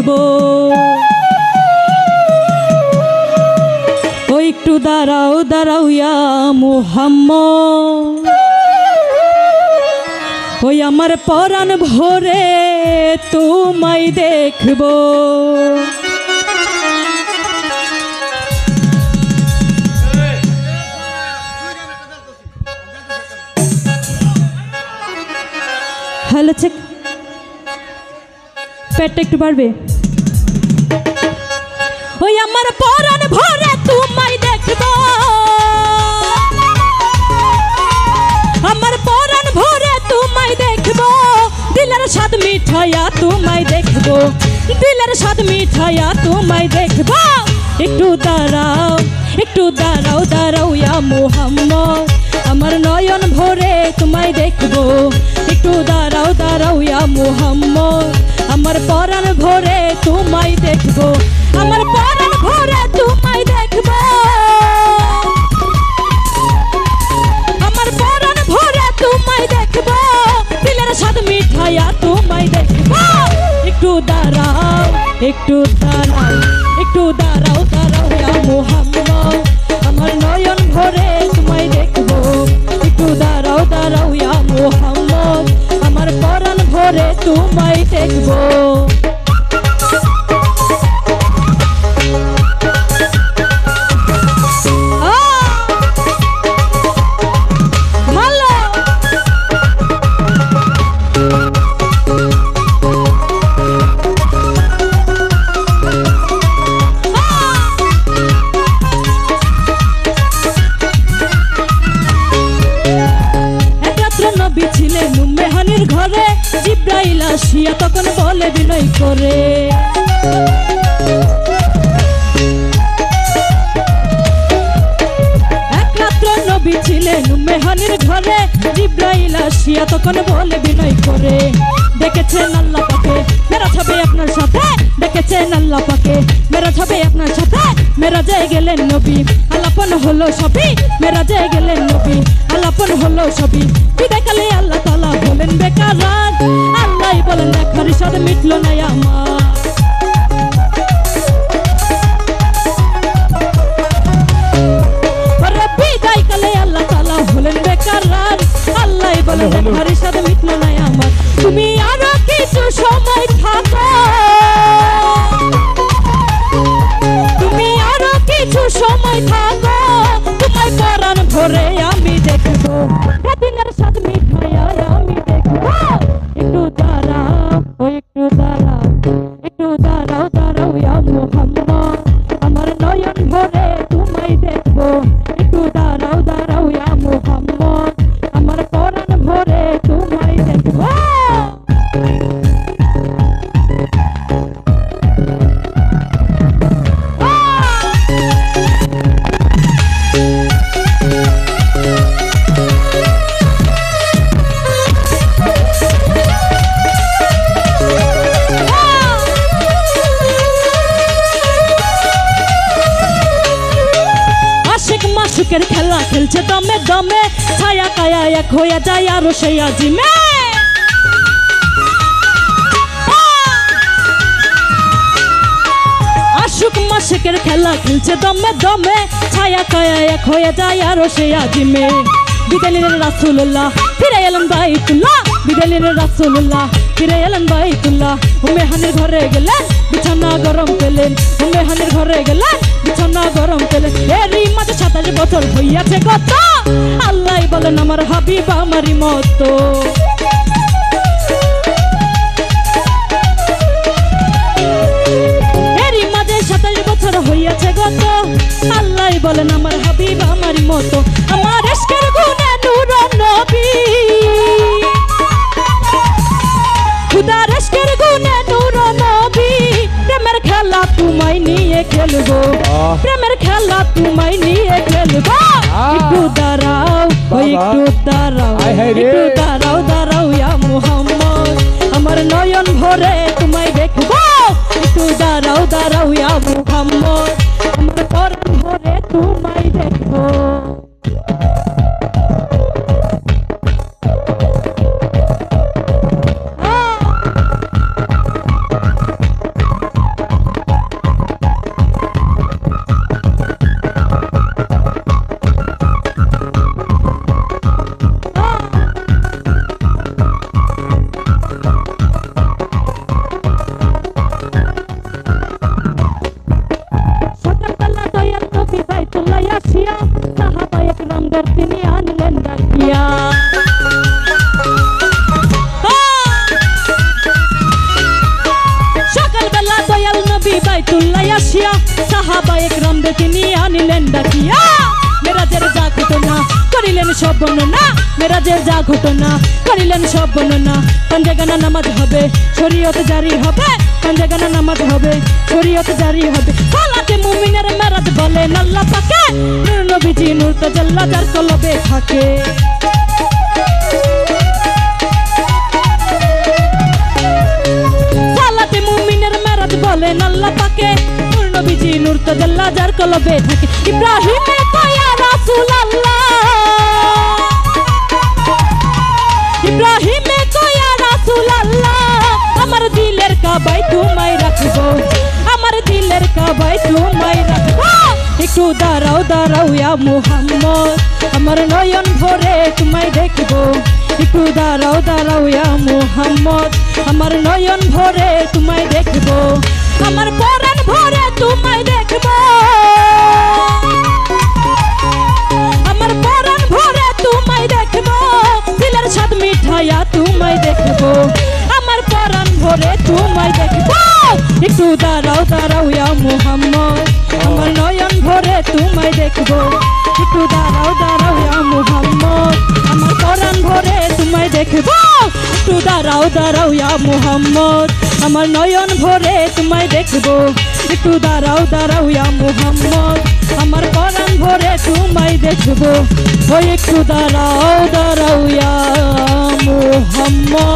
দেখবো। ও একটু দাঁড়াও দাঁড়াও ইয়া মুহাম্মদ, ওই আমার পরাণ ভরে তোমায় দেখবো। হ্যালো চেক, পেটটা একটু বাড়বে। ওই আমার পরাণ ভরে তোমায় দেখবো, আমার পরাণ ভরে তোমায় দেখবো, দিলের স্বাদ মিঠাইয়া তোমায় দেখবো, দিলের স্বাদ মিঠাইয়া তোমায় দেখবো। একটু দাঁড়াও একটু দাঁড়াও দাঁড়াও ইয়া মুহাম্মদ, আমার নয়ন ভরে তোমায় দেখবো। একটু দাঁড়াও দাঁড়াও ইয়া মুহাম্মদ, আমার পরাণ ভরে তোমায় দেখবো, আমার পরাণ ভরে তোমায় দেখবো, আমার পরাণ ভরে তোমায় দেখবো, দিলের স্বাদ মিঠাইয়া তোমায় দেখবো। একটু দাঁড়াও একটু দাঁড়াও একটু দাঁড়াও দাঁড়াও ইয়া মুহাম্মদ, আমার নয়ন ভরে তোমায় দেখবো। একটু দাঁড়াও দাঁড়াও ইয়া মুহাম্মদ, আমার পরাণ ভরে তোমায় দেখবো। ঘরে জিব্রাইল আসিয়া তখন বলে বিনয় করে, এক রাত্র নবী ছিলেন মেহানির ঘরে, জিব্রাইল আসিয়া তখন বলে বিনয় করে, দেখেছেন আল্লাহ পাকে মেরা ছবে আপনার সাথে, দেখেছেন আল্লাহ পাকে মেরা ছবে আপনার সাথে, মেরাজে গেলেন নবী আলাপন হলো সবই, মেরাজে গেলেন নবী আলাপন হলো সবই। বিদায়কালে আল্লাহ তাআলা বলেন বেকার রাত, আল্লাহ বলেন দেখার স্বাদ মিটলো না আমার। বিদায়কালে আল্লাহ তাআলা বলেন বেকার রাত, আল্লাহ বলেন দেখার স্বাদ মিটলো না আমার। তুমি আরো কিছু সময় থাকো, তুমি আরো কিছু সময় থাকো, তোমায় পরাণ ভরে আমি দেখবো, দিনের স্বাদ মিঠাইয়া আমি দেখবো। একটু দাঁড়াও ও একটু দাঁড়াও একটু দাঁড়াও দাঁড়াও ইয়া মুহাম্মদ, আমার নয়ন ভরে তোমায় দেখবো। একটু দাঁড়াও দাঁড়াও ইয়া মুহাম্মদ, আমার পরাণ ভরে তোমায় দেখবো। মাসুকের খেলা খেলছে দমে দমে, ছায়া কায়া এক হয়ে যায় আরো সেই আজিমে। আশুক মাসুকের খেলা খেলছে দমে দমে, ছায়া কায়া এক হয়ে যায় আরো সেই আজিমে। বিদায় নিলেন রাসূলুল্লাহ ফিরে এলেন বাইতুল্লাহ, বিদায় নিলেন রাসূলুল্লাহ ফিরে এলেন বাইতুল্লাহ। মেহানির ঘরে গেলেন বিছানা গরম পেলেন, মেহানির ঘরে গেলেন বিছানা গরম পেলেন। এরই মাঝে 27 বছর হইয়াছে কত, আল্লাহ বলেন আমার হাবিব আমারই মতো। এরই মাঝে 27 বছর হইয়াছে গত, আল্লাহ বলেন আমার হাবিব আমারই মতো। আমার ইশকের গুণে নূর নবী, খুদার ইশকের গুণে নূর নবী, প্রেমের খেলা তোমায় নিয়ে খেলবো, প্রেমের খেলা তোমায় নিয়ে খেলবো। একটু দাঁড়াও একটু দাঁড়াও একটু দাঁড়াও দাঁড়াও ইয়া মুহাম্মদ, আমার নয়ন ভরে তোমায় দেখবো। একটু দাঁড়াও দাঁড়াও ইয়া মুহাম্মদ, আমার পরাণ ভরে তোমায় দেখবো। নবী বাইতুল্লাহ আসিয়া সাহাবা একরাম রে তিনি আনিলেন ডাকিয়া মেরাজের যা ঘটনা করিলেন সব বর্ণনা মেরাজের যা ঘটনা করিলেন সব বর্ণনা পাঞ্জাগানা নামাজ হবে শরীয়ত জারি হবে পাঞ্জাগানা নামাজ হবে শরীয়ত জারি হবে সালাতে মুমিনের মেরাজ বলেন আল্লাহ পাকে নূর নবীজি নূর তাজাল্লা যার কলবে থাকে সালাতে মুমিনের মেরাজ বলেন আল্লাহ পাকে নূর নবীজি নূর তাজাল্লা যার কলবে থাকে ইব্রাহিমে কয়া রাসূলুল্লাহ ইব্রাহিমে কয়া রাসূলুল্লাহ আমার দিলের কাবায় তোমায় রাখবো আমার দিলের কাবায় তোমায় রাখবো একটু দাঁড়াও দাঁড়াও ইয়া মুহাম্মদ আমার নয়ন ভরে তোমায় দেখবো একটু দাঁড়াও দাঁড়াও ইয়া মুহাম্মদ আমার নয়ন ভরে তোমায় দেখবো আমার পরাণ ভরে তোমায় দেখবো আমার পরাণ ভরে তোমায় দেখবো দিলের স্বাদ মিঠাইয়া তোমায় দেখবো আমার পরাণ ভরে তোমায় দেখবো একটু দাঁড়াও দাঁড়াও ইয়া মুহাম্মদ আমার নয়ন ভরে তোমায় দেখবো একটু দাঁড়াও দাঁড়াও ইয়া মুহাম্মদ আমার পরাণ ভরে তোমায় দেখবো একটু দাঁড়াও দাঁড়াও ইয়া মুহাম্মদ আমার নয়ন ভরে তোমায় দেখবো একটু দাঁড়াও দাঁড়াও ইয়া মুহাম্মদ আমার পরাণ ভরে তোমায় দেখবো ওই একটু দাঁড়াও দাঁড়াও ইয়া মুহাম্মদ।